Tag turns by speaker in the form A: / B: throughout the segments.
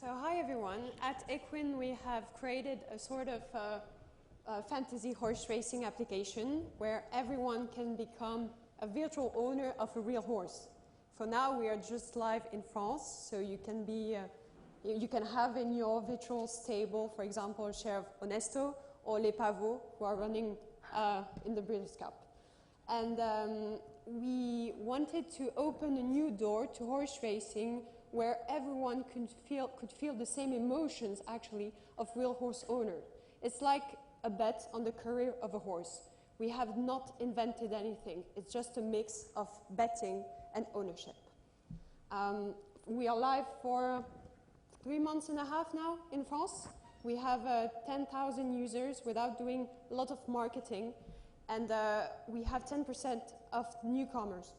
A: So hi everyone. At Eqwin we have created a sort of fantasy horse racing application where everyone can become a virtual owner of a real horse. For now we are just live in France, so you can be you can have in your virtual stable, for example, a share of Honesto or Les Pavots, who are running in the British Cup. And we wanted to open a new door to horse racing where everyone could feel the same emotions, actually, of real horse owner. It's like a bet on the career of a horse. We have not invented anything. It's just a mix of betting and ownership. We are live for 3 months and a half now in France. We have 10,000 users without doing a lot of marketing. And we have 10% of newcomers,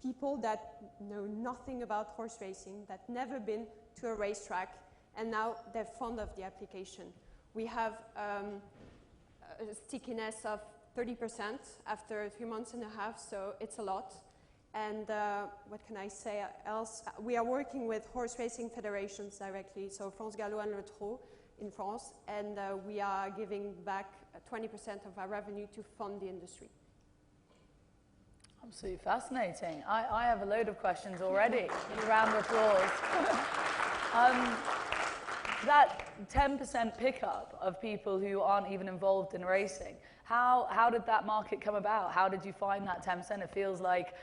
A: people that know nothing about horse racing, that never been to a racetrack, and now they're fond of the application. We have a stickiness of 30% after 3 months and a half, so it's a lot. And what can I say else? We are working with horse racing federations directly, so France Gallo and Le Trot in France, and we are giving back 20% of our revenue to fund the industry.
B: Absolutely fascinating. I have a load of questions already. A round of applause. That 10% pickup of people who aren't even involved in racing, how did that market come about? How did you find that 10%? It feels like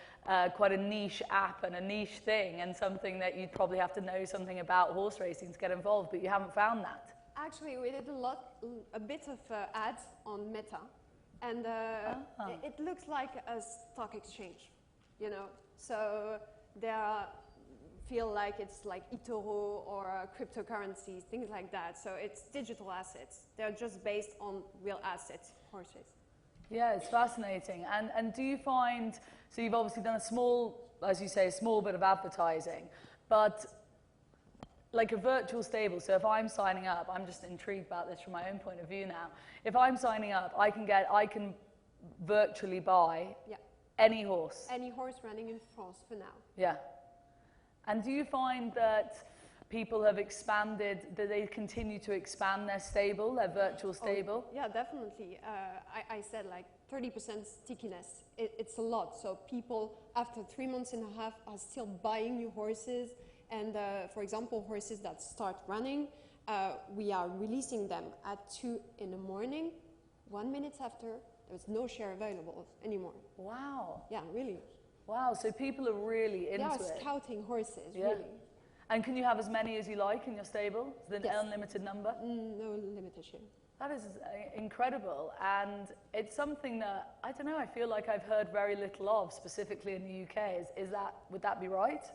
B: quite a niche app and a niche thing, and something that you'd probably have to know something about horse racing to get involved, but you haven't found that.
A: Actually, we did a bit of ads on Meta, and it looks like a stock exchange, you know. So they feel like it's like eToro or cryptocurrencies, things like that. So it's digital assets. They're just based on real assets, horses.
B: Yeah, it's fascinating. And do you find, so you've obviously done a small, as you say, a small bit of advertising, but like a virtual stable, so if I'm signing up, I'm just intrigued about this from my own point of view now. If I'm signing up, I can virtually buy any horse.
A: Any horse running in France for now.
B: Yeah. And do you find that people have expanded, that they continue to expand their stable, their virtual stable?
A: Yeah, definitely. I said like 30% stickiness. It's a lot. So people, after 3 months and a half, are still buying new horses. And for example, horses that start running, we are releasing them at 2 in the morning. 1 minute after, there's no share available anymore.
B: Wow.
A: Yeah, really.
B: Wow, so people are really into it.
A: They are scouting horses,
B: yeah.
A: really.
B: And can you have as many as you like in your stable? Is it an unlimited number?
A: No limitation.
B: That is incredible, and it's something that, I don't know, I feel like I've heard very little of, specifically in the UK. Would that be right?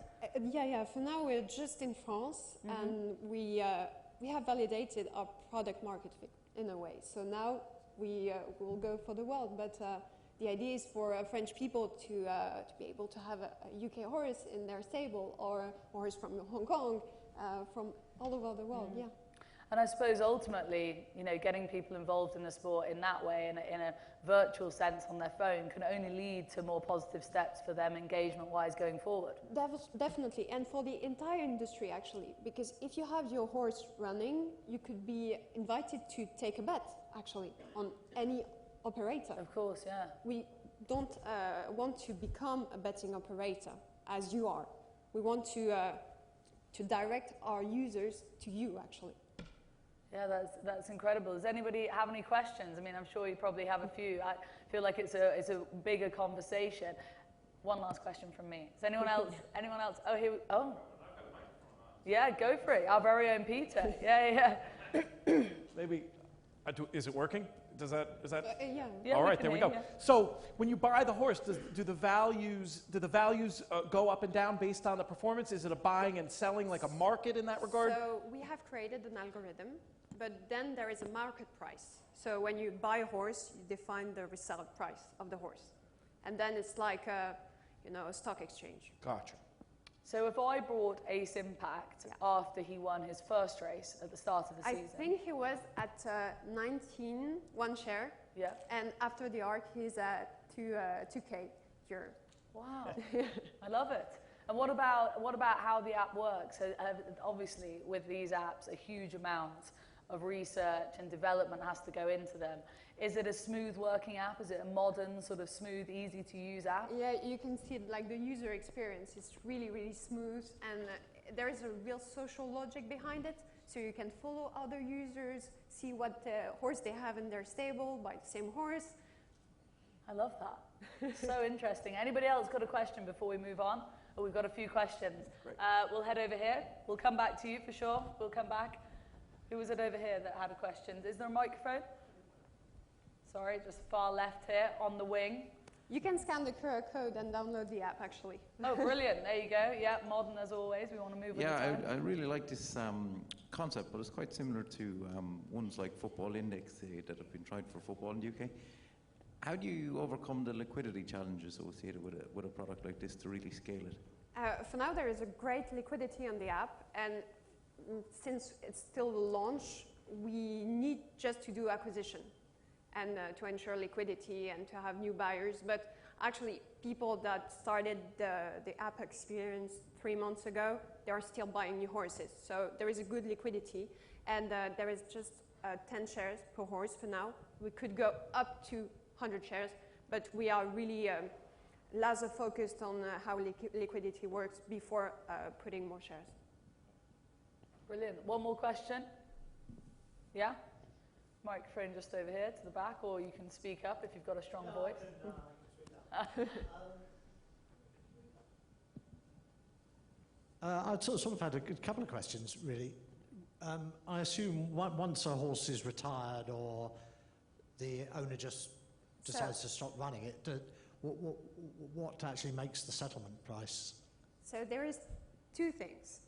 A: Yeah, for now we're just in France, and we have validated our product market fit in a way. So now we will go for the world, but the idea is for French people to be able to have a UK horse in their stable, or a horse from Hong Kong, from all over the world, yeah.
B: And I suppose ultimately, you know, getting people involved in the sport in that way, in a virtual sense on their phone, can only lead to more positive steps for them engagement-wise going forward.
A: Definitely, and for the entire industry actually, because if you have your horse running, you could be invited to take a bet actually on any operator.
B: Of course, yeah.
A: We don't want to become a betting operator as you are. We want to direct our users to you actually.
B: Yeah, that's incredible. Does anybody have any questions? I mean, I'm sure you probably have a few. I feel like it's a bigger conversation. One last question from me. Is anyone else? Anyone else? Oh, here. Oh. Yeah, go for it. Our very own Peter. Yeah.
C: Maybe. Is it working? Is that?
A: Yeah.
C: All right, there we go.
B: Yeah.
C: So when you buy the horse, do the values go up and down based on the performance? Is it a buying and selling, like a market in that regard?
A: So we have created an algorithm, but then there is a market price. So when you buy a horse, you define the resale price of the horse, and then it's like a stock exchange.
C: Gotcha.
B: So if I brought Ace Impact after he won his first race at the start of the season.
A: I think he was at 19, one share.
B: Yeah.
A: And after the arc, he's at 2K here.
B: Wow. I love it. And what about how the app works? Obviously, with these apps, a huge amount of research and development has to go into them. Is it a smooth working app? Is it a modern, sort of smooth, easy to use app?
A: Yeah, you can see it, like the user experience is really, really smooth, and there is a real social logic behind it. So you can follow other users, see what horse they have in their stable, buy the same horse.
B: I love that. So interesting. Anybody else got a question before we move on? Oh, we've got a few questions. We'll head over here. We'll come back to you for sure. We'll come back. Who was it over here that had a question? Is there a microphone? Sorry, just far left here on the wing.
A: You can scan the QR code and download the app, actually.
B: Oh, brilliant. There you go. Yeah, modern as always. We want to move with the time.
D: I really like this concept, but it's quite similar to ones like Football Index that have been tried for football in the UK. How do you overcome the liquidity challenge associated with a product like this to really scale it?
A: For now, there is a great liquidity on the app, and since it's still the launch, we need just to do acquisition and to ensure liquidity and to have new buyers. But actually, people that started the app experience 3 months ago, they are still buying new horses. So there is a good liquidity, and there is just 10 shares per horse for now. We could go up to 100 shares, but we are really laser focused on how liquidity works before putting more shares.
B: Brilliant. One more question? Yeah? Microphone just over here to the back, or you can speak up if you've got a strong voice.
E: I sort of had a couple of questions, really. I assume once a horse is retired or the owner just decides to stop running it, what actually makes the settlement price?
A: So there is two things.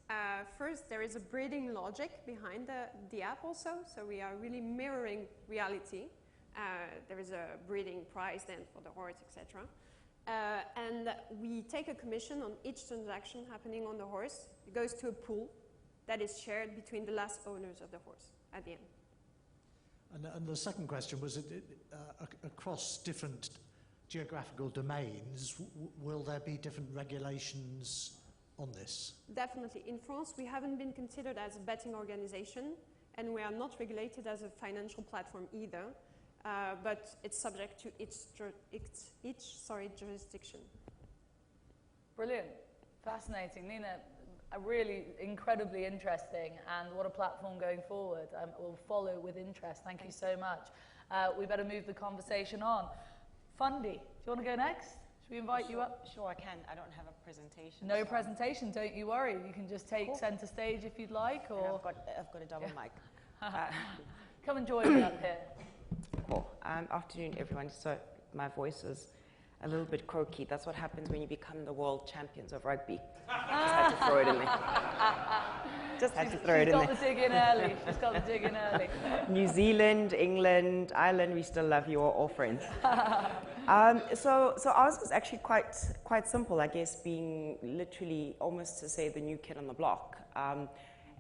A: First, there is a breeding logic behind the app also, so we are really mirroring reality. There is a breeding price then for the horse, etc. And we take a commission on each transaction happening on the horse. It goes to a pool that is shared between the last owners of the horse at the end.
E: And the second question was, across different geographical domains, will there be different regulations on this?
A: Definitely. In France, we haven't been considered as a betting organization, and we are not regulated as a financial platform either, but it's subject to each jurisdiction.
B: Brilliant. Fascinating. Nina, really incredibly interesting, and what a platform going forward. We'll follow with interest. Thank you so much. We better move the conversation on. Fundi, do you want to go next? Should we invite you up?
F: Sure, I can. I don't have a presentation.
B: No presentation, don't you worry. You can just take center stage if you'd like. Or
F: I've got a double mic.
B: Come and join me up here.
F: Cool. Afternoon, everyone. So my voice is a little bit croaky. That's what happens when you become the world champions of rugby. Just had to throw it in there. Just had to throw it in there.
B: She's got the dig in early. She's got the dig in early.
F: New Zealand, England, Ireland, we still love you, all friends. So ours was actually quite simple, I guess, being literally almost to say the new kid on the block.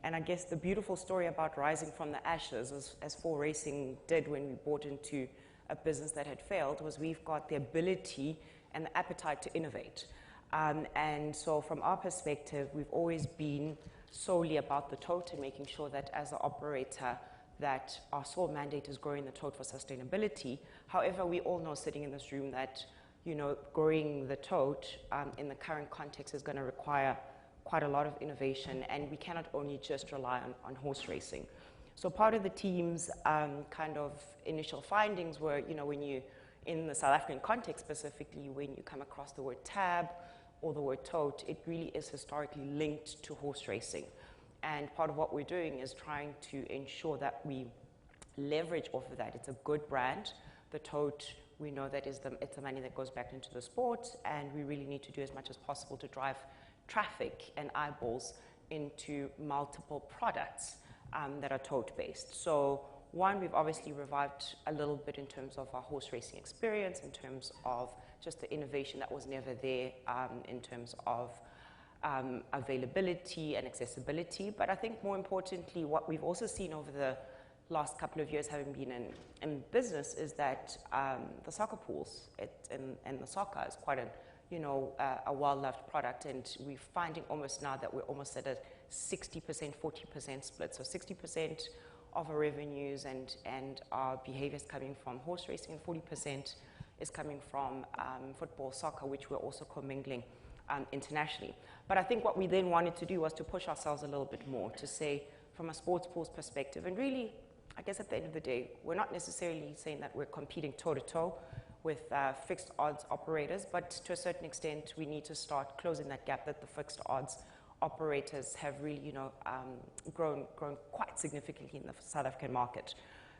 F: And I guess the beautiful story about rising from the ashes, as 4 Racing did when we bought into a business that had failed, was we've got the ability and the appetite to innovate. And so from our perspective, we've always been solely about the Tote and making sure that as an operator that our sole mandate is growing the Tote for sustainability. However, we all know sitting in this room that, you know, growing the Tote in the current context is going to require quite a lot of innovation, and we cannot only just rely on horse racing. So part of the team's kind of initial findings were, you know, when you, in the South African context specifically, when you come across the word tab or the word Tote, it really is historically linked to horse racing. And part of what we're doing is trying to ensure that we leverage off of that. It's a good brand. The Tote, we know that it's the money that goes back into the sport, and we really need to do as much as possible to drive traffic and eyeballs into multiple products that are Tote-based. So one, we've obviously revived a little bit in terms of our horse racing experience, in terms of just the innovation that was never there, in terms of availability and accessibility. But I think more importantly, what we've also seen over the last couple of years having been in business is that the soccer pools and the soccer is quite a a well-loved product, and we're finding almost now that we're almost at a 60%, 40% split. So 60% of our revenues and our behaviors coming from horse racing, and 40% is coming from football, soccer, which we're also commingling internationally. But I think what we then wanted to do was to push ourselves a little bit more, to say from a sports pools perspective, and really, I guess at the end of the day, we're not necessarily saying that we're competing toe-to-toe with fixed odds operators, but to a certain extent, we need to start closing that gap that the fixed odds operators have really, grown quite significantly in the South African market.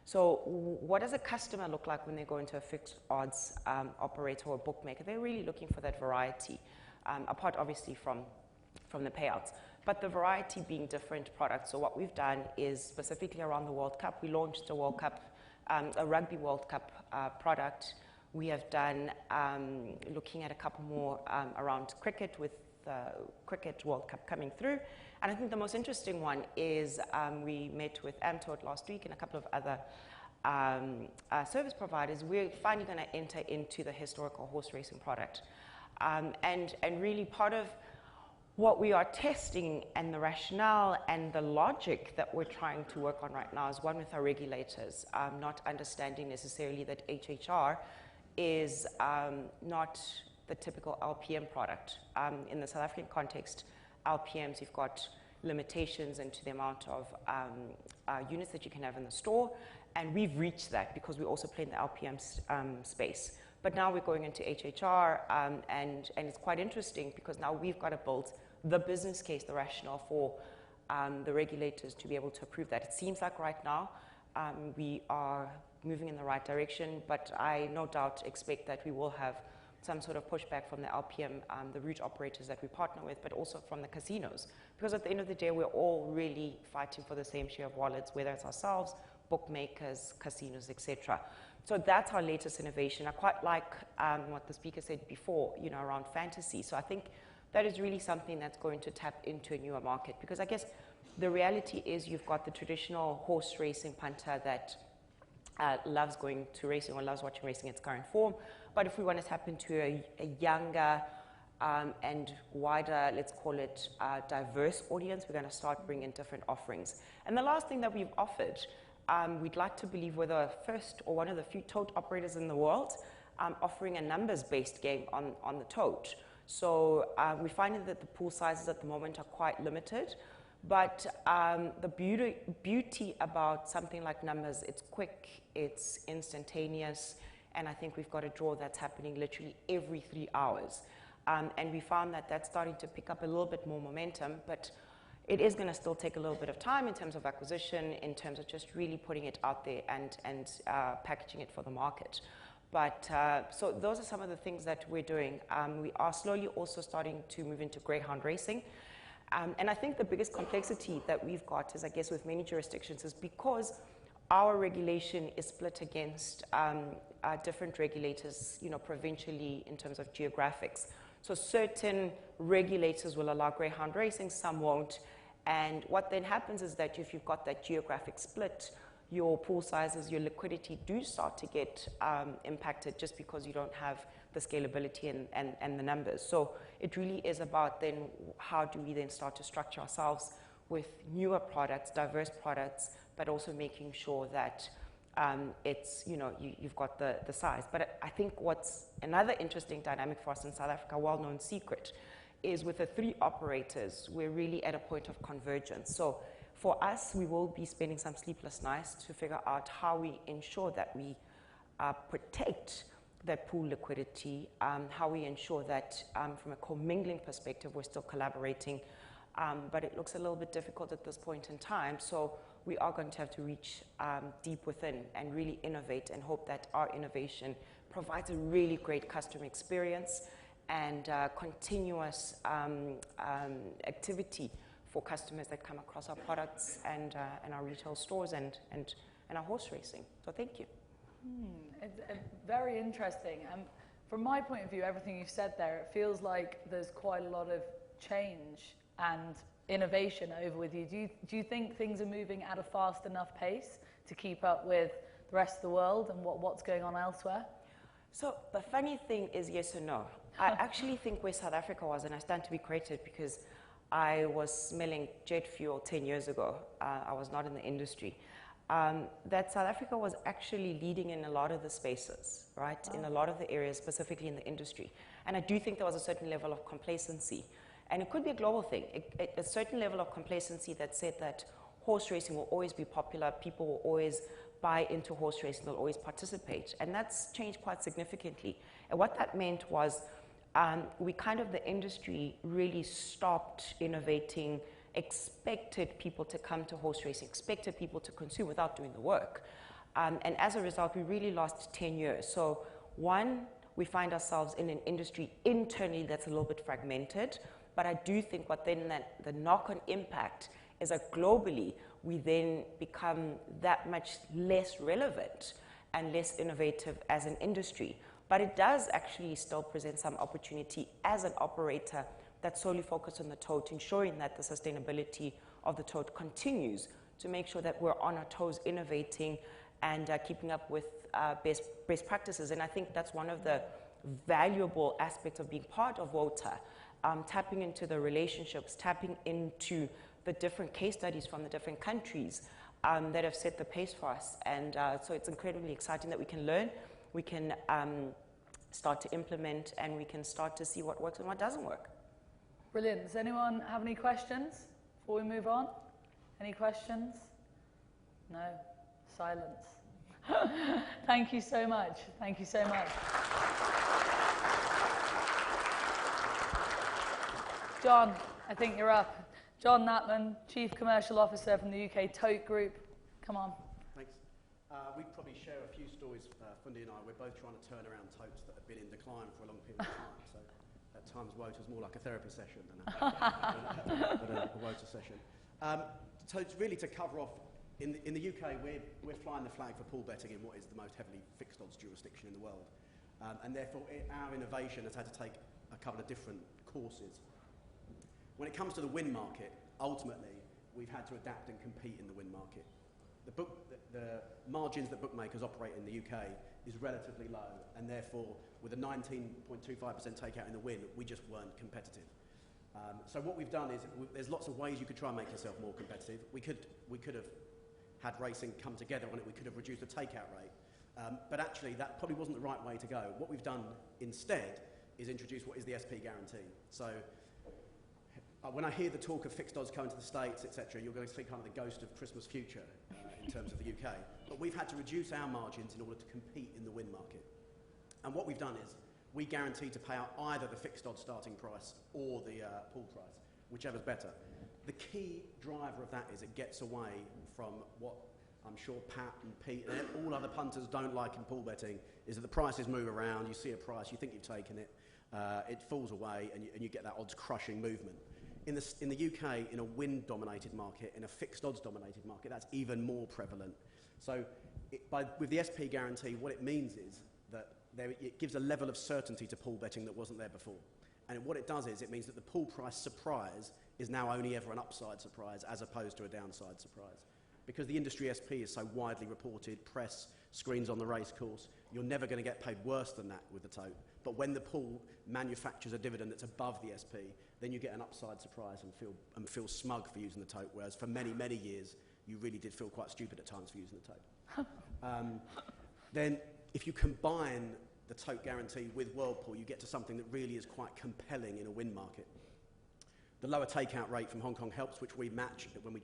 F: So what does a customer look like when they go into a fixed odds operator or bookmaker? They're really looking for that variety, apart obviously from the payouts, but the variety being different products. So what we've done is specifically around the World Cup, we launched a World Cup, a Rugby World Cup product. We have done looking at a couple more around cricket, with the Cricket World Cup coming through. And I think the most interesting one is we met with Tote last week and a couple of other service providers. We're finally going to enter into the historical horse racing product. And really part of what we are testing and the rationale and the logic that we're trying to work on right now is one with our regulators, not understanding necessarily that HHR is not the typical LPM product. In the South African context, LPMs, you've got limitations into the amount of units that you can have in the store, and we've reached that because we also play in the LPM space. But now we're going into HHR, and it's quite interesting because now we've got to build the business case, the rationale for the regulators to be able to approve that. It seems like right now we are moving in the right direction, but I no doubt expect that we will have some sort of pushback from the LPM, the route operators that we partner with, but also from the casinos. Because at the end of the day, we're all really fighting for the same share of wallets, whether it's ourselves, bookmakers, casinos, etc. So that's our latest innovation. I quite like what the speaker said before, around fantasy. So I think that is really something that's going to tap into a newer market, because I guess the reality is you've got the traditional horse racing punter that loves going to racing or loves watching racing in its current form. But if we want to tap into a younger and wider, let's call it diverse audience, we're going to start bringing different offerings. And the last thing that we've offered, we'd like to believe we're the first or one of the few tote operators in the world offering a numbers-based game on the tote. So we're finding that the pool sizes at the moment are quite limited. But the beauty about something like numbers, it's quick, it's instantaneous, and I think we've got a draw that's happening literally every 3 hours. And we found that that's starting to pick up a little bit more momentum, but it is going to still take a little bit of time in terms of acquisition, in terms of just really putting it out there and packaging it for the market. But so those are some of the things that we're doing. We are slowly also starting to move into greyhound racing. And I think the biggest complexity that we've got is, I guess, with many jurisdictions is because our regulation is split against different regulators, provincially in terms of geographics. So certain regulators will allow greyhound racing, some won't. And what then happens is that if you've got that geographic split, your pool sizes, your liquidity do start to get impacted just because you don't have the scalability and the numbers. So it really is about then how do we then start to structure ourselves with newer products, diverse products, but also making sure that it's, you've got the size. But I think what's another interesting dynamic for us in South Africa, a well-known secret, is with the 3 operators, we're really at a point of convergence. So for us, we will be spending some sleepless nights to figure out how we ensure that we protect that pool liquidity, how we ensure that from a commingling perspective, we're still collaborating. But it looks a little bit difficult at this point in time. So we are going to have to reach deep within and really innovate and hope that our innovation provides a really great customer experience and continuous activity for customers that come across our products and our retail stores and our horse racing. So thank you.
B: It's very interesting. From my point of view, everything you've said there, it feels like there's quite a lot of change and innovation over with you. Do you think things are moving at a fast enough pace to keep up with the rest of the world and what's going on elsewhere?
F: So the funny thing is yes and no. I actually think where South Africa was, and I stand to be corrected because I was smelling jet fuel 10 years ago. I was not in the industry. That South Africa was actually leading in a lot of the spaces, right? In a lot of the areas, specifically in the industry. And I do think there was a certain level of complacency. And it could be a global thing. A certain level of complacency that said that horse racing will always be popular, people will always buy into horse racing, they'll always participate. And that's changed quite significantly. And what that meant was the industry really stopped innovating, expected people to come to horse racing, expected people to consume without doing the work. And as a result, we really lost 10 years. So one, we find ourselves in an industry internally that's a little bit fragmented, but I do think the knock-on impact is that globally, we then become that much less relevant and less innovative as an industry. But it does actually still present some opportunity as an operator that's solely focused on the tote, ensuring that the sustainability of the tote continues to make sure that we're on our toes innovating and keeping up with best practices. And I think that's one of the valuable aspects of being part of WoTA, tapping into the relationships, tapping into the different case studies from the different countries that have set the pace for us. And so it's incredibly exciting that we can learn, we can start to implement, and we can start to see what works and what doesn't work.
B: Brilliant. Does anyone have any questions before we move on? Any questions? No? Silence. Thank you so much. Thank you so much. John, I think you're up. John Knapman, Chief Commercial Officer from the UK Tote Group. Come on.
G: Thanks. We'd probably share a few stories, Fundi and I. We're both trying to turn around totes that have been in decline for a long period of time. So at times, WoTA's more like a therapy session than a WoTA session. Totes, really to cover off, in the UK, we're flying the flag for pool betting in what is the most heavily fixed odds jurisdiction in the world. And therefore, our innovation has had to take a couple of different courses. When it comes to the win market, ultimately, we've had to adapt and compete in the win market. The margins that bookmakers operate in the UK is relatively low, and therefore, with a 19.25% takeout in the win, we just weren't competitive. So what we've done is, there's lots of ways you could try and make yourself more competitive. We could have had racing come together on it, we could have reduced the takeout rate, but actually that probably wasn't the right way to go. What we've done instead is introduce what is the SP guarantee. So when I hear the talk of fixed odds coming to the States, etc., you're going to see kind of the ghost of Christmas future in terms of the UK. But we've had to reduce our margins in order to compete in the win market. And what we've done is we guarantee to pay out either the fixed odds starting price or the pool price, whichever's better. The key driver of that is it gets away from what I'm sure Pat and Pete and all other punters don't like in pool betting, is that the prices move around, you see a price, you think you've taken it, it falls away, and you get that odds-crushing movement. In the UK, in a win-dominated market, in a fixed odds-dominated market, that's even more prevalent. So with the SP guarantee, what it means is that it gives a level of certainty to pool betting that wasn't there before. And what it does is it means that the pool price surprise is now only ever an upside surprise as opposed to a downside surprise. Because the industry SP is so widely reported, press, screens on the race course, you're never going to get paid worse than that with the tote. But when the pool manufactures a dividend that's above the SP, then you get an upside surprise and feel smug for using the tote, whereas for many, many years, you really did feel quite stupid at times for using the tote. Then if you combine the tote guarantee with Whirlpool, you get to something that really is quite compelling in a win market. The lower takeout rate from Hong Kong helps, which we match when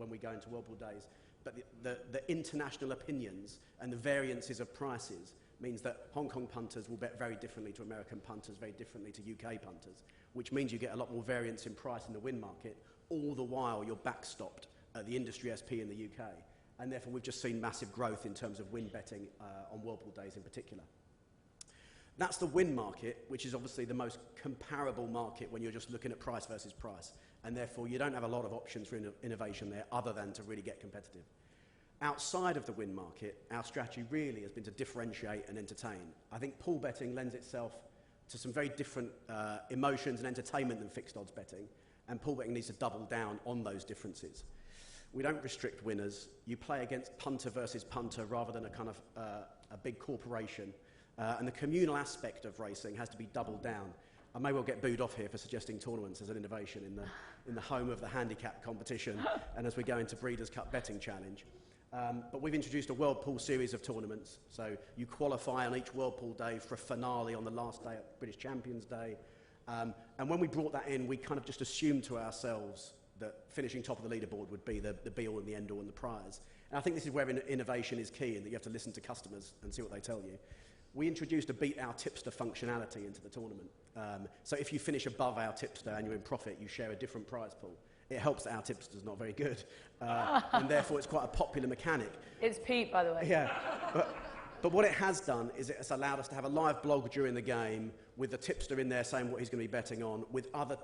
G: we go into Whirlpool days. But the international opinions and the variances of prices means that Hong Kong punters will bet very differently to American punters, very differently to UK punters, which means you get a lot more variance in price in the win market, all the while you're backstopped at the industry SP in the UK. And therefore, we've just seen massive growth in terms of win betting on Whirlpool days in particular. That's the win market, which is obviously the most comparable market when you're just looking at price versus price. And therefore, you don't have a lot of options for innovation there other than to really get competitive. Outside of the win market, our strategy really has been to differentiate and entertain. I think pool betting lends itself to some very different emotions and entertainment than fixed odds betting, and pool betting needs to double down on those differences. We don't restrict winners. You play against punter versus punter rather than a kind of a big corporation. And the communal aspect of racing has to be doubled down. I may well get booed off here for suggesting tournaments as an innovation in the home of the handicap competition and as we go into Breeders' Cup betting challenge. But we've introduced a World Pool series of tournaments. So you qualify on each World Pool day for a finale on the last day at British Champions Day. And when we brought that in, we kind of just assumed to ourselves that finishing top of the leaderboard would be the be-all and the end-all and the prize. And I think this is where innovation is key, in that you have to listen to customers and see what they tell you. We introduced a beat our tipster functionality into the tournament. So if you finish above our tipster and you're in profit, you share a different prize pool. It helps that our tipster's not very good, and therefore it's quite a popular mechanic.
B: It's Pete, by the way.
G: Yeah, but what it has done is it's allowed us to have a live blog during the game with the tipster in there saying what he's going to be betting on, with other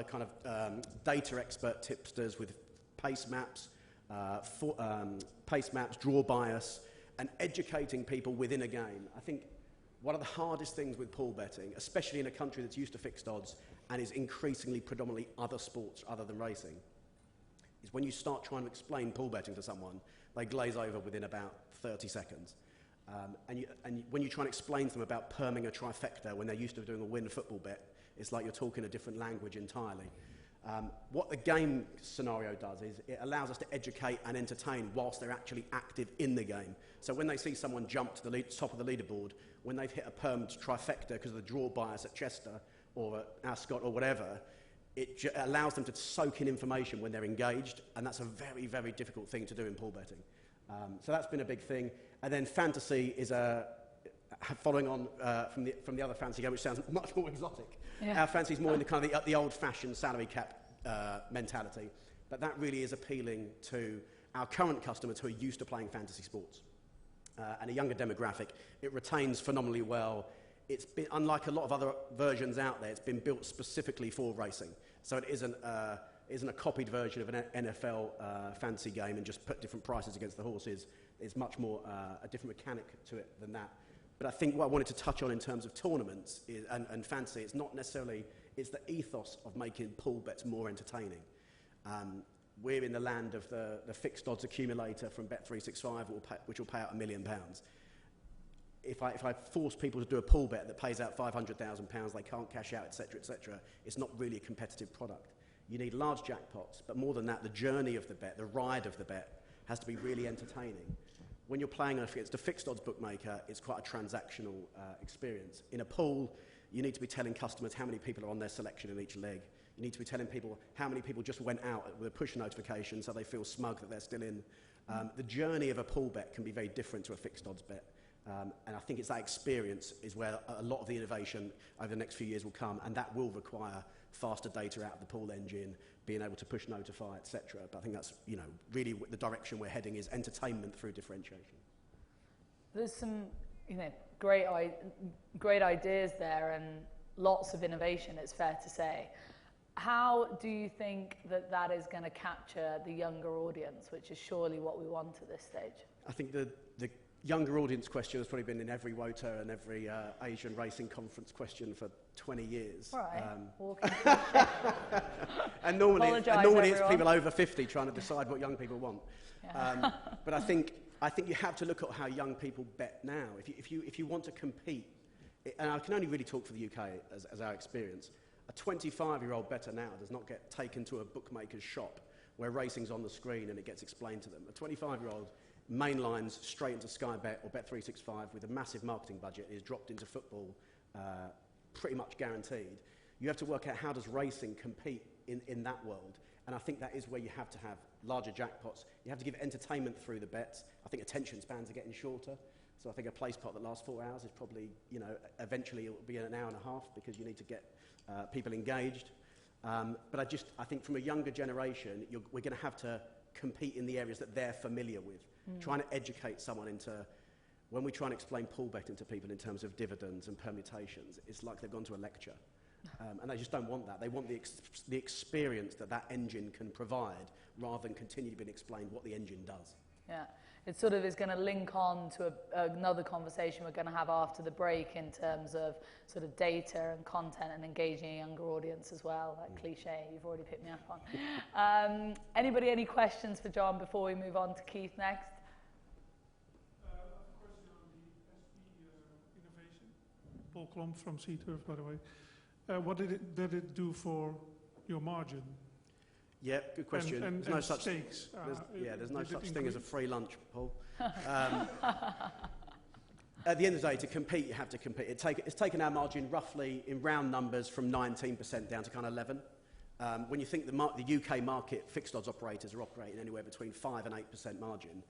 G: kind of data expert tipsters, with pace maps, draw bias, and educating people within a game. I think one of the hardest things with pool betting, especially in a country that's used to fixed odds and is increasingly predominantly other sports other than racing, is when you start trying to explain pool betting to someone, they glaze over within about 30 seconds. And when you try and explain to them about perming a trifecta when they're used to doing a win football bet, it's like you're talking a different language entirely. What the game scenario does is it allows us to educate and entertain whilst they're actually active in the game. So when they see someone jump to the top of the leaderboard, when they've hit a permed trifecta because of the draw bias at Chester or at Ascot or whatever, it allows them to soak in information when they're engaged, and that's a very, very difficult thing to do in pool betting. So that's been a big thing. And then fantasy is following on from the other fantasy game, which sounds much more exotic.
B: Yeah.
G: Our fantasy is more in the kind of the old-fashioned salary cap mentality, but that really is appealing to our current customers who are used to playing fantasy sports. And a younger demographic, it retains phenomenally well. It's been, unlike a lot of other versions out there, it's been built specifically for racing. So it isn't a copied version of an NFL fantasy game and just put different prices against the horses. It's much more a different mechanic to it than that. But I think what I wanted to touch on in terms of tournaments and fantasy, it's not necessarily, it's the ethos of making pool bets more entertaining. We're in the land of the fixed odds accumulator from Bet365, which will pay out £1 million. If I force people to do a pool bet that pays out £500,000, they can't cash out, etc., it's not really a competitive product. You need large jackpots, but more than that, the journey of the bet, the ride of the bet, has to be really entertaining. When you're playing against a fixed odds bookmaker, it's quite a transactional experience. In a pool, you need to be telling customers how many people are on their selection in each leg. You need to be telling people how many people just went out with a push notification so they feel smug that they're still in. The journey of a pool bet can be very different to a fixed odds bet. And I think it's that experience is where a lot of the innovation over the next few years will come, and that will require faster data out of the pool engine, being able to push notify, etc. But I think that's, really the direction we're heading is entertainment through differentiation.
B: There's some, great ideas there and lots of innovation, it's fair to say. How do you think that is going to capture the younger audience, which is surely what we want at this stage?
G: I think the younger audience question has probably been in every WoTA and every Asian racing conference question for 20 years.
B: Right.
G: And normally it's people over 50 trying to decide what young people want. Yeah. But I think you have to look at how young people bet now. If you want to compete, and I can only really talk for the UK as our experience, a 25-year-old bettor now does not get taken to a bookmaker's shop where racing's on the screen and it gets explained to them. A 25-year-old mainlines straight into Sky Bet or Bet365 with a massive marketing budget, is dropped into football pretty much guaranteed. You have to work out how does racing compete in that world. And I think that is where you have to have larger jackpots. You have to give entertainment through the bets. I think attention spans are getting shorter. So I think a place pot that lasts 4 hours is probably, eventually it will be an hour and a half because you need to get people engaged. But I think from a younger generation, we're going to have to compete in the areas that they're familiar with. Trying to educate someone into, when we try and explain pool betting to people in terms of dividends and permutations, it's like they've gone to a lecture. And they just don't want that. They want the experience that engine can provide rather than continue being explained what the engine does.
B: Yeah, it sort of is going to link on to another conversation we're going to have after the break in terms of sort of data and content and engaging a younger audience as well. That cliche you've already picked me up on. Anybody, any questions for John before we move on to Keith next?
H: I have a question on the SP innovation. Paul Klomp from Sithebe, by the way. what did it do for your margin?
G: Yeah, good question.
H: And
G: there's no such
H: stakes.
G: there's no
H: did it
G: such thing as a
H: increase?
G: free lunch, Paul. At the end of the day, to compete, you have to compete. It's taken our margin roughly, in round numbers, from 19% down to kind of 11. When you think the UK market fixed odds operators are operating anywhere between 5 and 8% margin,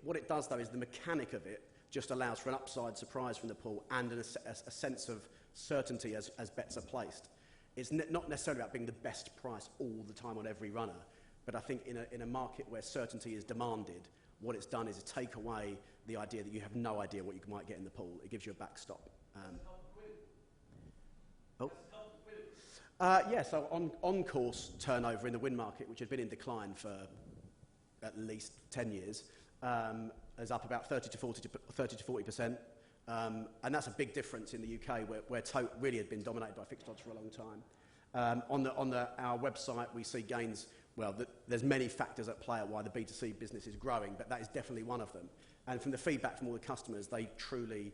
G: what it does, though, is the mechanic of it just allows for an upside surprise from the pool and a sense of certainty as bets are placed. It's not necessarily about being the best price all the time on every runner, but I think in a market where certainty is demanded, what it's done is take away the idea that you have no idea what you might get in the pool. It gives you a backstop. So on-course turnover in the win market, which had been in decline for at least 10 years, is up about 30 to 40%. And that's a big difference in the UK, where Tote really had been dominated by fixed odds for a long time. On our website, we see gains. Well, there's many factors at play at why the B2C business is growing, but that is definitely one of them. And from the feedback from all the customers, they truly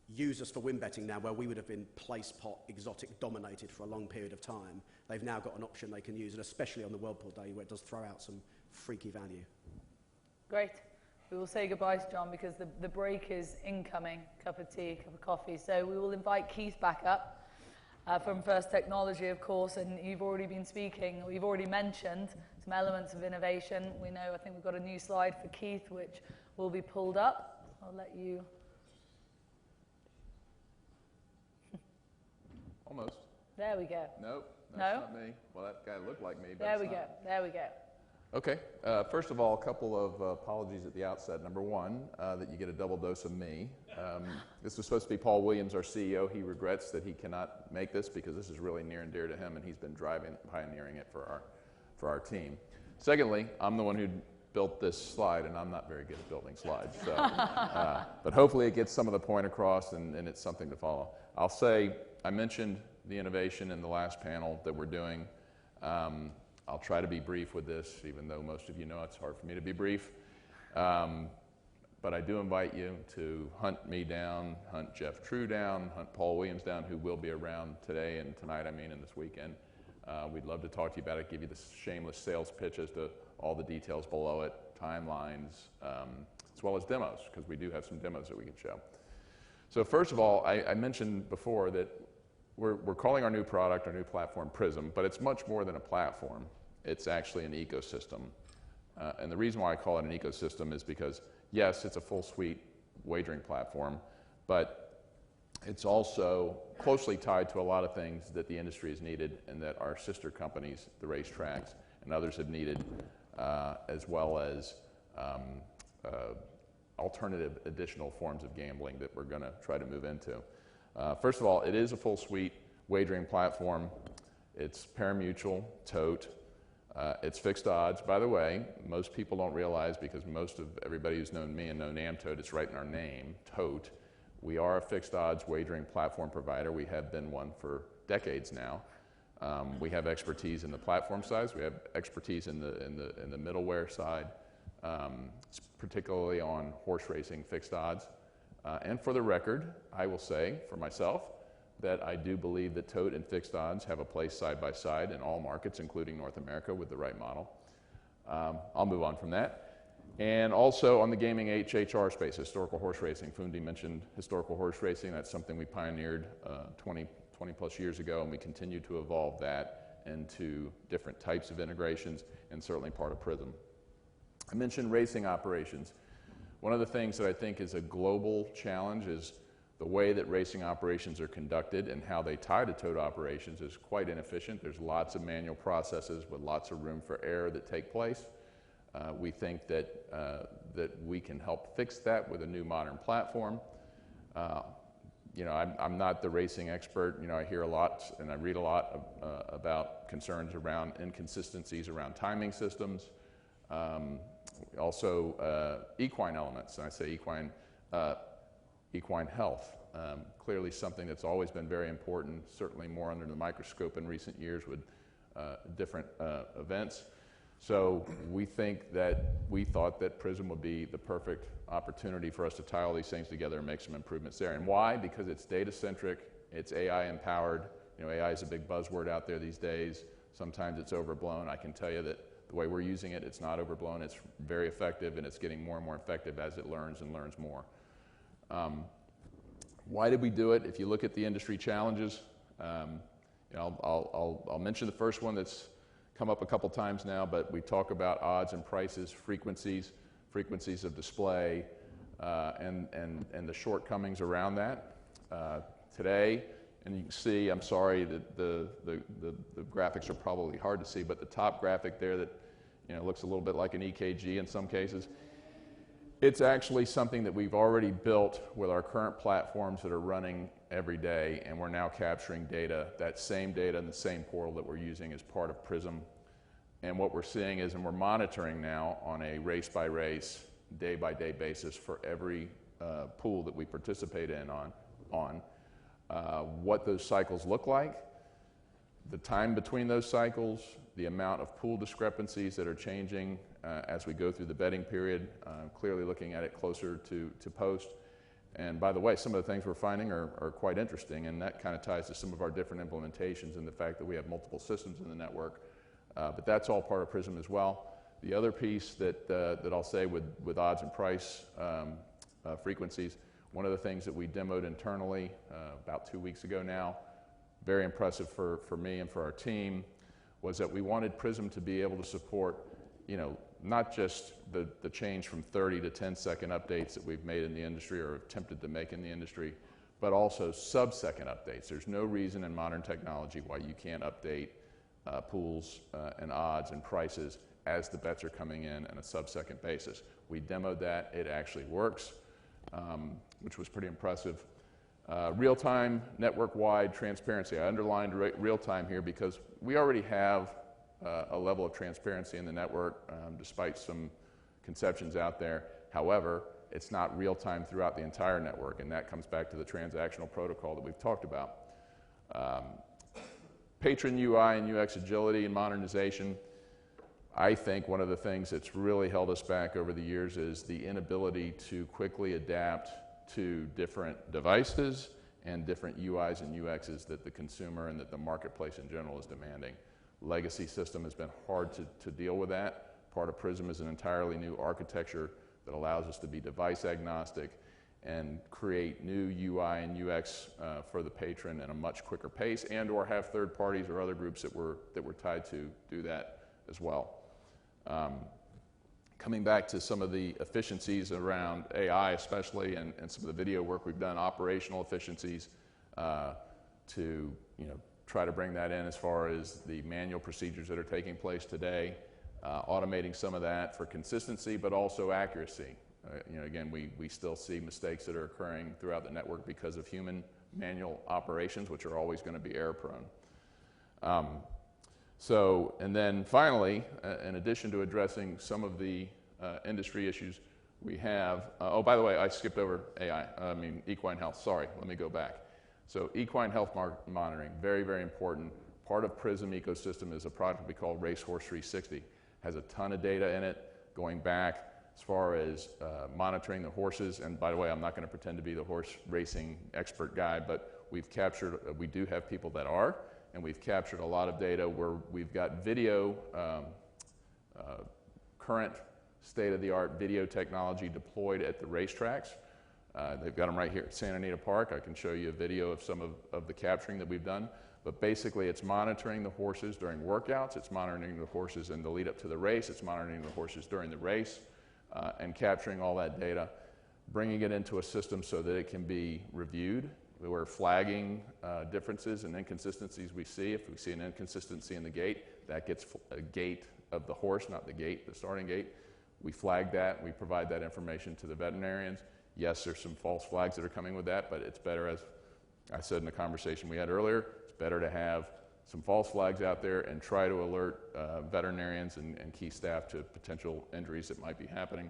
G: use us for win betting now, where we would have been place pot, exotic dominated for a long period of time. They've now got an option they can use, and especially on the World Pool Day, where it does throw out some freaky value.
B: Great. We will say goodbye to John because the break is incoming. Cup of tea, cup of coffee. So we will invite Keith back up from First Technology, of course, and you've already been speaking, you've already mentioned some elements of innovation. We know, I think we've got a new slide for Keith, which will be pulled up. I'll let you.
I: Almost.
B: There we go.
I: Nope, that's
B: No?
I: not me. Well, that guy looked like me, but
B: There
I: it's
B: we go.
I: not.
B: There we go.
I: Okay, first of all, a couple of apologies at the outset. Number one, that you get a double dose of me. This was supposed to be Paul Williams, our CEO. He regrets that he cannot make this because this is really near and dear to him, and he's been pioneering it for our team. Secondly, I'm the one who built this slide, and I'm not very good at building slides. So, but hopefully it gets some of the point across, and it's something to follow. I'll say, I mentioned the innovation in the last panel that we're doing. I'll try to be brief with this, even though most of you know it's hard for me to be brief. But I do invite you to hunt me down, hunt Jeff True down, hunt Paul Williams down, who will be around today and tonight, and this weekend. We'd love to talk to you about it, give you the shameless sales pitch as to all the details below it, timelines, as well as demos, because we do have some demos that we can show. So first of all, I mentioned before that we're calling our new product, our new platform, Prism, but it's much more than a platform. It's actually an ecosystem. And the reason why I call it an ecosystem is because, yes, it's a full suite wagering platform, but it's also closely tied to a lot of things that the industry has needed and that our sister companies, the racetracks, and others have needed, as well as alternative additional forms of gambling that we're going to try to move into. First of all, it is a full suite wagering platform. It's pari-mutuel, Tote. It's fixed odds. By the way, most people don't realize, because most of everybody who's known me and known Tote, it's right in our name, Tote. We are a fixed odds wagering platform provider. We have been one for decades now. We have expertise in the platform side. We have expertise in the middleware side, particularly on horse racing fixed odds. And for the record, I will say for myself that I do believe that Tote and fixed odds have a place side by side in all markets, including North America, with the right model. I'll move on from that. And also on the gaming HHR space, historical horse racing. Fundi mentioned historical horse racing. That's something we pioneered 20 plus years ago, and we continue to evolve that into different types of integrations, and certainly part of Prism. I mentioned racing operations. One of the things that I think is a global challenge is the way that racing operations are conducted and how they tie to Tote operations is quite inefficient. There's lots of manual processes with lots of room for error that take place. We think that we can help fix that with a new modern platform. I'm not the racing expert. I hear a lot and I read a lot about concerns around inconsistencies around timing systems. Also, equine elements, and I say equine health. Clearly something that's always been very important, certainly more under the microscope in recent years with different events. So we thought that Prism would be the perfect opportunity for us to tie all these things together and make some improvements there. And why? Because it's data-centric, it's AI-empowered. AI is a big buzzword out there these days. Sometimes it's overblown. I can tell you that the way we're using it, it's not overblown. It's very effective, and it's getting more and more effective as it learns and learns more. Why did we do it? If you look at the industry challenges, I'll mention the first one that's come up a couple times now, but we talk about odds and prices, frequencies of display, and the shortcomings around that. Today, and you can see, I'm sorry that the graphics are probably hard to see, but the top graphic there that looks a little bit like an EKG in some cases, it's actually something that we've already built with our current platforms that are running every day, and we're now capturing data, that same data in the same portal that we're using as part of Prism. And what we're seeing is, and we're monitoring now on a race-by-race, day-by-day basis for every pool that we participate in on what those cycles look like, the time between those cycles, the amount of pool discrepancies that are changing as we go through the betting period, clearly looking at it closer to post. And by the way, some of the things we're finding are quite interesting, and that kind of ties to some of our different implementations and the fact that we have multiple systems in the network. But that's all part of Prism as well. The other piece that I'll say with odds and price frequencies, one of the things that we demoed internally about 2 weeks ago now, very impressive for me and for our team, was that we wanted Prism to be able to support, not just the change from 30 to 10-second updates that we've made in the industry or attempted to make in the industry, but also sub-second updates. There's no reason in modern technology why you can't update pools and odds and prices as the bets are coming in on a sub-second basis. We demoed that. It actually works, which was pretty impressive. Real-time, network-wide transparency. I underlined real-time here because we already have a level of transparency in the network, despite some conceptions out there. However, it's not real-time throughout the entire network, and that comes back to the transactional protocol that we've talked about. Patron UI and UX agility and modernization. I think one of the things that's really held us back over the years is the inability to quickly adapt to different devices and different UIs and UXs that the consumer and that the marketplace in general is demanding. Legacy system has been hard to deal with that. Part of Prism is an entirely new architecture that allows us to be device agnostic and create new UI and UX for the patron at a much quicker pace, and or have third parties or other groups that we're tied to do that as well. Coming back to some of the efficiencies around AI especially, and some of the video work we've done, operational efficiencies to try to bring that in as far as the manual procedures that are taking place today, automating some of that for consistency, but also accuracy. Again, we still see mistakes that are occurring throughout the network because of human manual operations, which are always going to be error prone. And then finally, in addition to addressing some of the industry issues we have, oh, by the way, I skipped over equine health, sorry, let me go back. So equine health monitoring, very, very important. Part of Prism ecosystem is a product we call Racehorse 360. Has a ton of data in it, going back as far as monitoring the horses. And by the way, I'm not going to pretend to be the horse racing expert guy, but we do have people that are, and we've captured a lot of data where we've got video, current state-of-the-art video technology deployed at the racetracks. They've got them right here at Santa Anita Park. I can show you a video of some of the capturing that we've done. But basically, it's monitoring the horses during workouts. It's monitoring the horses in the lead up to the race. It's monitoring the horses during the race and capturing all that data, bringing it into a system so that it can be reviewed. We're flagging differences and inconsistencies we see. If we see an inconsistency in the gate, that gets a gate of the horse, not the gate, the starting gate. We flag that. We provide that information to the veterinarians. Yes, there's some false flags that are coming with that, but it's better, as I said in the conversation we had earlier, it's better to have some false flags out there and try to alert veterinarians and key staff to potential injuries that might be happening.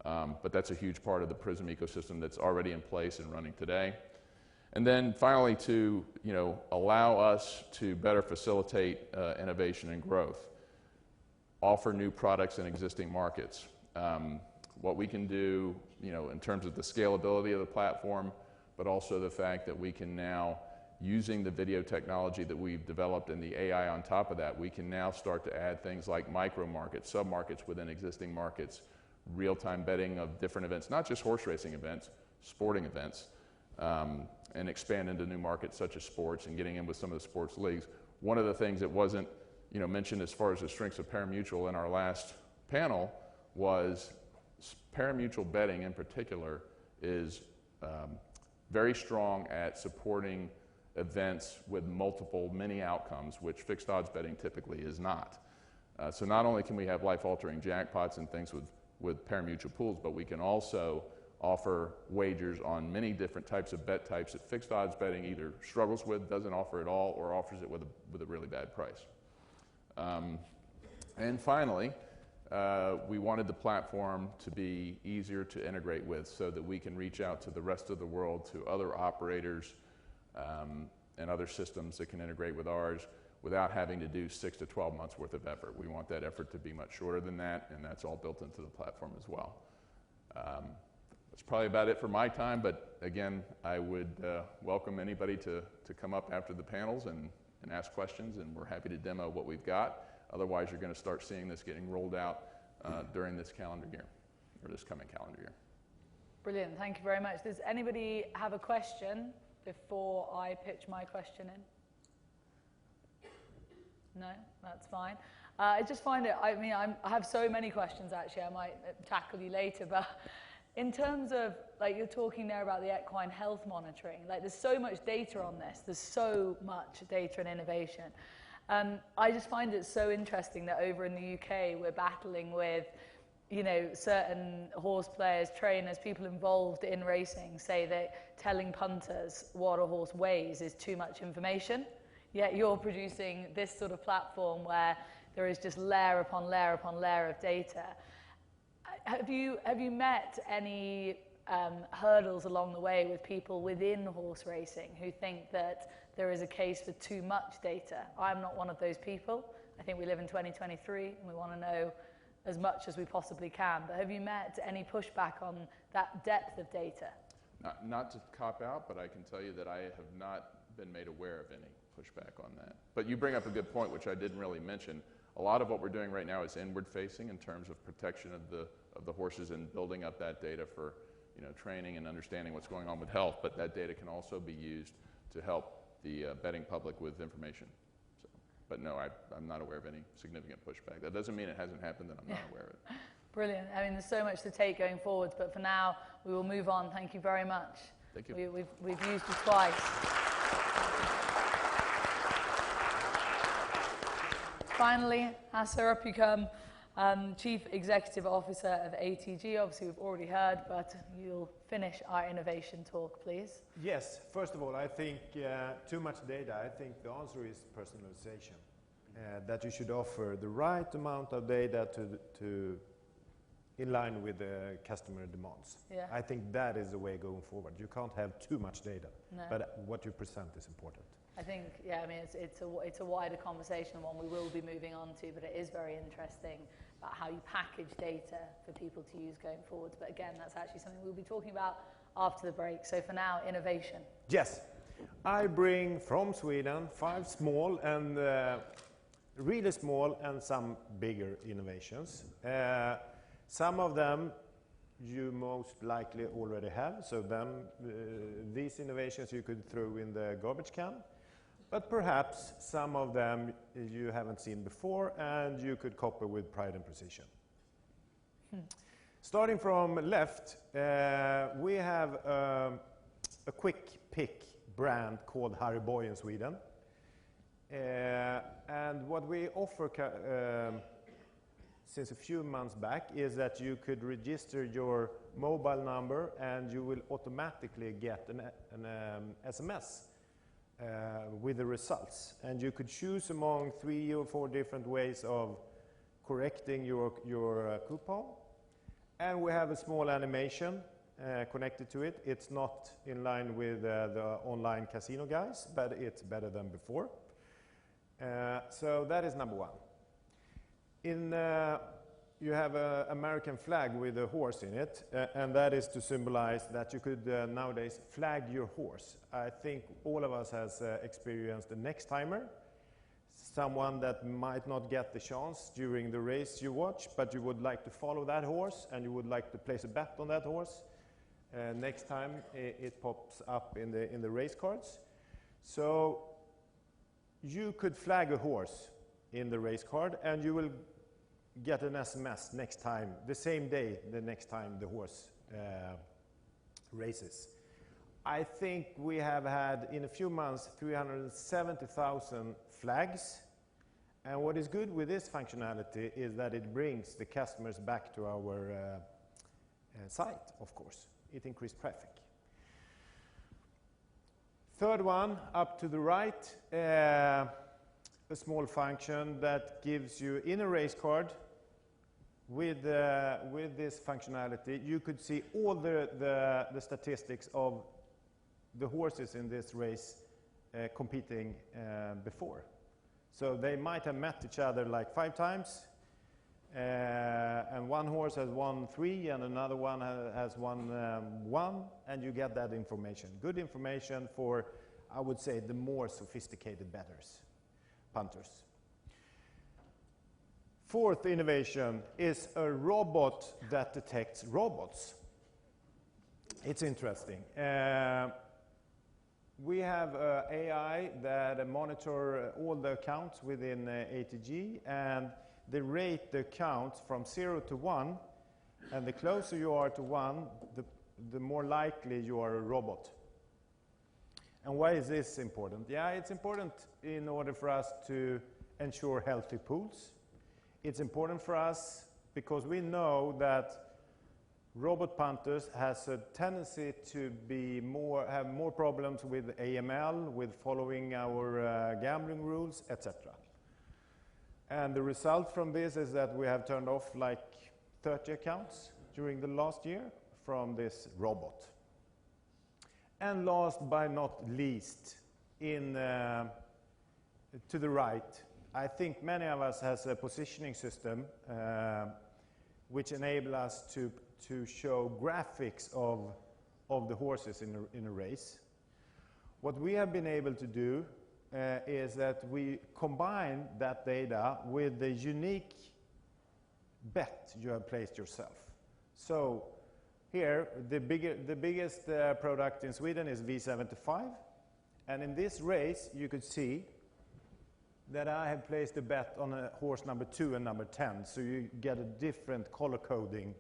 I: But that's a huge part of the Prism ecosystem that's already in place and running today. And then finally, to allow us to better facilitate innovation and growth, offer new products in existing markets. What we can do, in terms of the scalability of the platform, but also the fact that we can now using the video technology that we've developed and the AI on top of that, we can now start to add things like micro markets, sub-markets within existing markets, real-time betting of different events, not just horse racing events, sporting events, and expand into new markets such as sports and getting in with some of the sports leagues. One of the things that wasn't mentioned as far as the strengths of parimutuel in our last panel was parimutuel betting in particular is very strong at supporting events with many outcomes, which fixed odds betting typically is not. So not only can we have life-altering jackpots and things with parimutuel pools, but we can also offer wagers on many different types of bet types that fixed odds betting either struggles with, doesn't offer at all, or offers it with a really bad price. And finally, we wanted the platform to be easier to integrate with so that we can reach out to the rest of the world, to other operators and other systems that can integrate with ours without having to do 6 to 12 months worth of effort. We want that effort to be much shorter than that, and that's all built into the platform as well. That's probably about it for my time, but again, I would welcome anybody to come up after the panels and ask questions, and we're happy to demo what we've got. Otherwise, you're going to start seeing this getting rolled out during this calendar year, or this coming calendar year.
B: Brilliant, thank you very much. Does anybody have a question before I pitch my question in? No, that's fine. I just find it, I have so many questions actually, I might tackle you later, but in terms of, like you're talking there about the equine health monitoring, like there's so much data on this, there's so much data and innovation. I just find it so interesting that over in the UK we're battling with, certain horse players, trainers, people involved in racing say that telling punters what a horse weighs is too much information. Yet you're producing this sort of platform where there is just layer upon layer upon layer of data. Have you met any hurdles along the way with people within horse racing who think that there is a case for too much data? I'm not one of those people. I think we live in 2023 and we want to know as much as we possibly can. But have you met any pushback on that depth of data?
I: Not to cop out, but I can tell you that I have not been made aware of any pushback on that. But you bring up a good point, which I didn't really mention. A lot of what we're doing right now is inward facing in terms of protection of the horses and building up that data for training and understanding what's going on with health, but that data can also be used to help the betting public with information. So, but no, I'm not aware of any significant pushback. That doesn't mean it hasn't happened and I'm not aware of it.
B: Brilliant. There's so much to take going forwards, but for now we will move on. Thank you very much.
I: Thank you.
B: We've used you twice. Finally, Hasse, up you come, Chief Executive Officer of ATG. Obviously, we've already heard, but you'll finish our innovation talk, please.
J: Yes, first of all, I think too much data. I think the answer is personalization. That you should offer the right amount of data to in line with the customer demands.
B: Yeah.
J: I think that is the way going forward. You can't have too much data, but what you present is important.
B: I think, it's a wider conversation, one we will be moving on to, but it is very interesting about how you package data for people to use going forwards. But again, that's actually something we'll be talking about after the break. So for now, innovation.
J: Yes, I bring from Sweden 5 small and really small and some bigger innovations. Some of them you most likely already have, so then these innovations you could throw in the garbage can. But perhaps some of them you haven't seen before and you could copy with pride and precision. Starting from left, we have a quick pick brand called Harry Boy in Sweden. And what we offer since a few months back is that you could register your mobile number and you will automatically get an SMS with the results, and you could choose among 3 or 4 different ways of correcting your coupon. And we have a small animation connected to it. It's not in line with the online casino guys, but it's better than before. So that is number one. In you have an American flag with a horse in it, and that is to symbolize that you could nowadays flag your horse. I think all of us has experienced a next timer, someone that might not get the chance during the race you watch, but you would like to follow that horse and you would like to place a bet on that horse. Next time it pops up in the race cards. So you could flag a horse in the race card and you will get an SMS next time, the same day, the next time the horse races. I think we have had, in a few months, 370,000 flags. And what is good with this functionality is that it brings the customers back to our site, of course. It increased traffic. Third one, up to the right, a small function that gives you, in a race card, with this functionality, you could see all the statistics of the horses in this race competing before. So they might have met each other like 5 times, and one horse has won 3 and another one has won 1, and you get that information. Good information for, I would say, the more sophisticated bettors, punters. Fourth innovation is a robot that detects robots. It's interesting. We have AI that monitor all the accounts within ATG, and they rate the accounts from 0 to 1, and the closer you are to 1, the more likely you are a robot. And why is this important? Yeah, it's important in order for us to ensure healthy pools. It's important for us because we know that robot punters has a tendency to have more problems with AML, with following our gambling rules, etc. And the result from this is that we have turned off like 30 accounts during the last year from this robot. And last but not least, to the right, I think many of us has a positioning system which enable us to show graphics of the horses in a race. What we have been able to do is that we combine that data with the unique bet you have placed yourself. So here, the biggest product in Sweden is V75, and in this race you could see that I have placed a bet on a horse number 2 and number 10, so you get a different color coding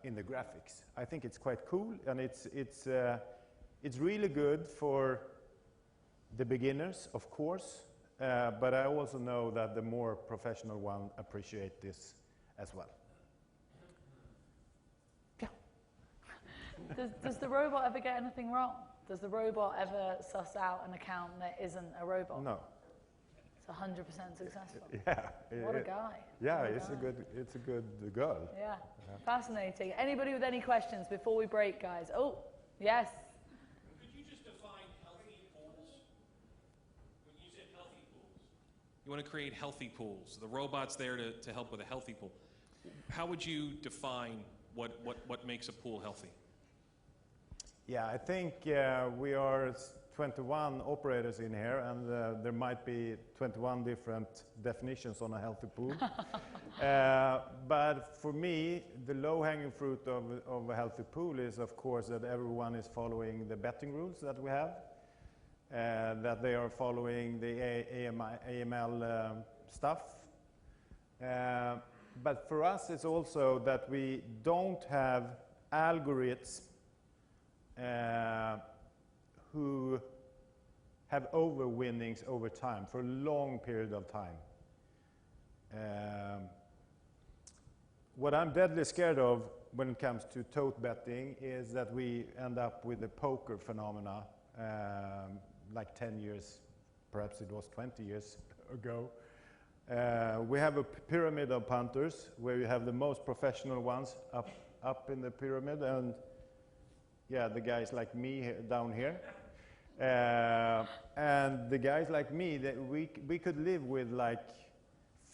J: in the graphics. I think it's quite cool, and it's really good for the beginners, of course, but I also know that the more professional one appreciate this as well. Yeah.
B: Does the robot ever get anything wrong? Does the robot ever suss out an account that isn't a robot?
J: No.
B: 100% successful.
J: Yeah.
B: What a guy.
J: Yeah,
B: what
J: it's a good girl.
B: Yeah. Fascinating. Anybody with any questions before we break, guys? Oh, yes.
K: Could you just define healthy pools? When you said healthy pools, you want to create healthy pools. The robot's there to help with a healthy pool. How would you define what makes a pool healthy?
J: Yeah, I think we are 21 operators in here, and there might be 21 different definitions on a healthy pool. But for me, the low-hanging fruit of a healthy pool is, of course, that everyone is following the betting rules that we have, that they are following the AML stuff. But for us, it's also that we don't have algorithms who have over-winnings over time, for a long period of time. What I'm deadly scared of when it comes to tote betting is that we end up with a poker phenomena like 10 years, perhaps it was 20 years ago. We have a pyramid of punters where you have the most professional ones up in the pyramid, and yeah, the guys like me down here. And the guys like me, that we could live with like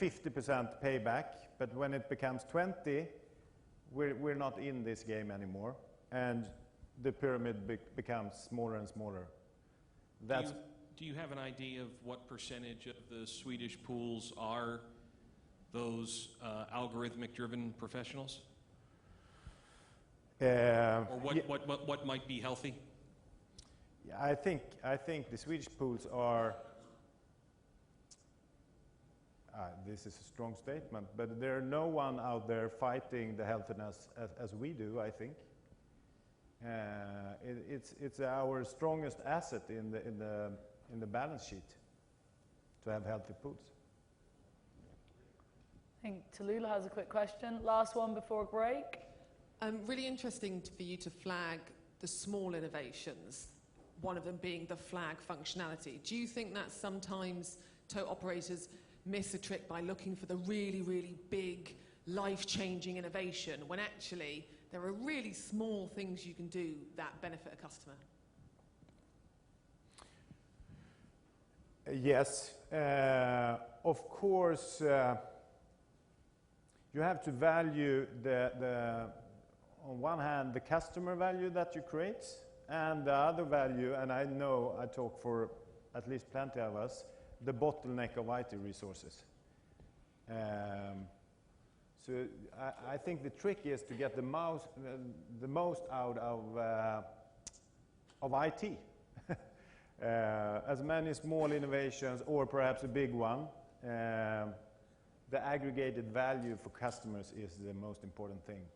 J: 50% payback, but when it becomes 20, we're not in this game anymore, and the pyramid becomes smaller and smaller. That's
K: Do you have an idea of what percentage of the Swedish pools are those algorithmic-driven professionals? Or what might be healthy?
J: Yeah, I think the Swedish pools are. This is a strong statement, but there are no one out there fighting the healthiness as we do. I think it's our strongest asset in the balance sheet to have healthy pools.
B: I think Tallulah has a quick question. Last one before a break.
L: Really interesting for you to flag the small innovations, one of them being the flag functionality. Do you think that sometimes tote operators miss a trick by looking for the really, really big, life-changing innovation when actually there are really small things you can do that benefit a customer?
J: Yes, of course. You have to value on one hand, the customer value that you create, and the other value, and I know I talk for at least plenty of us, the bottleneck of IT resources. So I think the trick is to get the most out of IT. As many small innovations, or perhaps a big one, the aggregated value for customers is the most important thing.